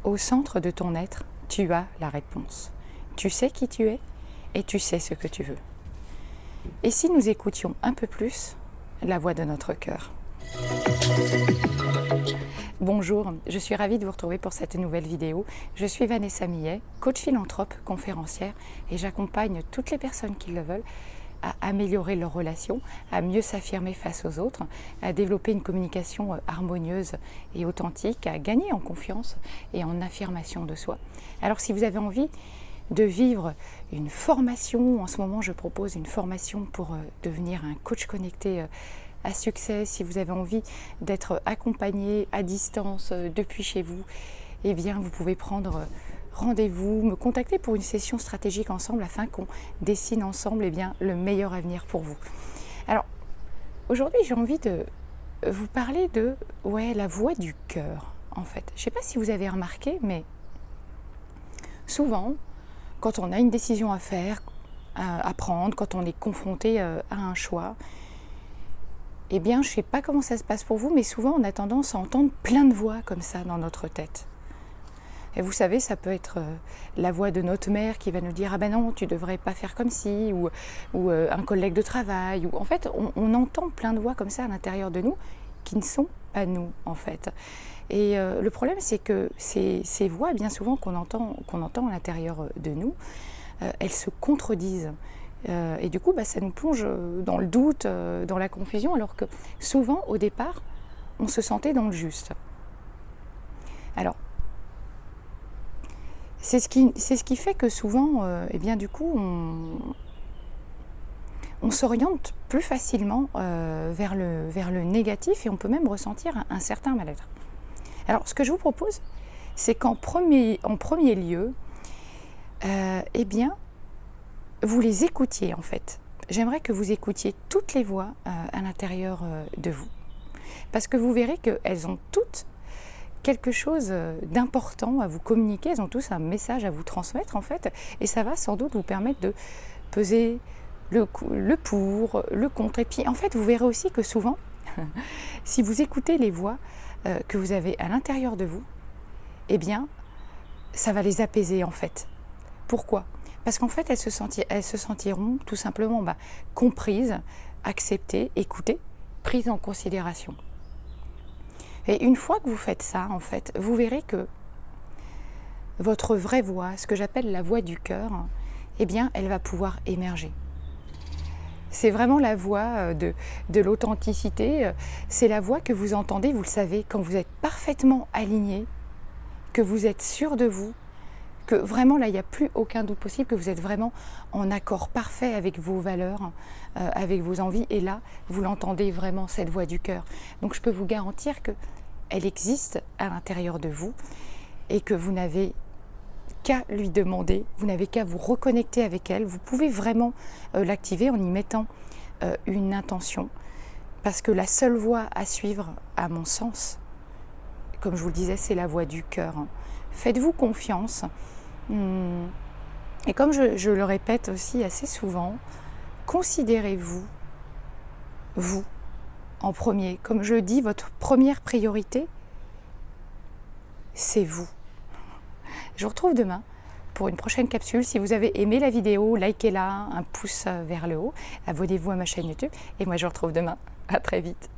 Au centre de ton être, tu as la réponse. Tu sais qui tu es et tu sais ce que tu veux. Et si nous écoutions un peu plus la voix de notre cœur? Bonjour, je suis ravie de vous retrouver pour cette nouvelle vidéo. Je suis Vanessa Millet, coach philanthrope, conférencière, et j'accompagne toutes les personnes qui le veulent à améliorer leurs relations, à mieux s'affirmer face aux autres, à développer une communication harmonieuse et authentique, à gagner en confiance et en affirmation de soi. Alors si vous avez envie de vivre une formation, en ce moment je propose une formation pour devenir un coach connecté à succès. Si vous avez envie d'être accompagné à distance depuis chez vous, eh bien vous pouvez prendre rendez-vous, me contacter pour une session stratégique ensemble afin qu'on dessine ensemble le meilleur avenir pour vous. Alors aujourd'hui j'ai envie de vous parler de la voix du cœur en fait. Je ne sais pas si vous avez remarqué, mais souvent quand on a une décision à faire, à prendre, quand on est confronté à un choix, eh bien je ne sais pas comment ça se passe pour vous, mais souvent on a tendance à entendre plein de voix comme ça dans notre tête. Et vous savez, ça peut être la voix de notre mère qui va nous dire « Ah ben non, tu ne devrais pas faire comme ci » ou un collègue de travail. En fait, on entend plein de voix comme ça à l'intérieur de nous qui ne sont pas nous, en fait. Et le problème, c'est que ces voix, bien souvent, qu'on entend à l'intérieur de nous, elles se contredisent. Et du coup, ça nous plonge dans le doute, dans la confusion, alors que souvent, au départ, on se sentait dans le juste. Alors, c'est ce qui fait que souvent, du coup, on s'oriente plus facilement vers le négatif et on peut même ressentir un certain mal-être. Alors, ce que je vous propose, c'est qu'en premier lieu, vous les écoutiez en fait. J'aimerais que vous écoutiez toutes les voix à l'intérieur de vous. Parce que vous verrez qu'elles ont toutes quelque chose d'important à vous communiquer, elles ont tous un message à vous transmettre en fait, et ça va sans doute vous permettre de peser le pour, le contre. Et puis en fait vous verrez aussi que souvent, si vous écoutez les voix que vous avez à l'intérieur de vous, eh bien ça va les apaiser en fait. Pourquoi ? Parce qu'en fait elles se sentiront tout simplement comprises, acceptées, écoutées, prises en considération. Et une fois que vous faites ça, en fait, vous verrez que votre vraie voix, ce que j'appelle la voix du cœur, eh bien, elle va pouvoir émerger. C'est vraiment la voix de l'authenticité, c'est la voix que vous entendez, vous le savez, quand vous êtes parfaitement aligné, que vous êtes sûr de vous, que vraiment là, il n'y a plus aucun doute possible, que vous êtes vraiment en accord parfait avec vos valeurs, avec vos envies, et là, vous l'entendez vraiment, cette voix du cœur. Donc je peux vous garantir qu'elle existe à l'intérieur de vous et que vous n'avez qu'à lui demander, vous n'avez qu'à vous reconnecter avec elle. Vous pouvez vraiment l'activer en y mettant une intention, parce que la seule voie à suivre, à mon sens, comme je vous le disais, c'est la voix du cœur. Faites-vous confiance. Et comme je le répète aussi assez souvent, considérez-vous, vous, en premier. Comme je le dis, votre première priorité, c'est vous. Je vous retrouve demain pour une prochaine capsule. Si vous avez aimé la vidéo, likez-la, un pouce vers le haut, abonnez-vous à ma chaîne YouTube. Et moi, je vous retrouve demain. À très vite.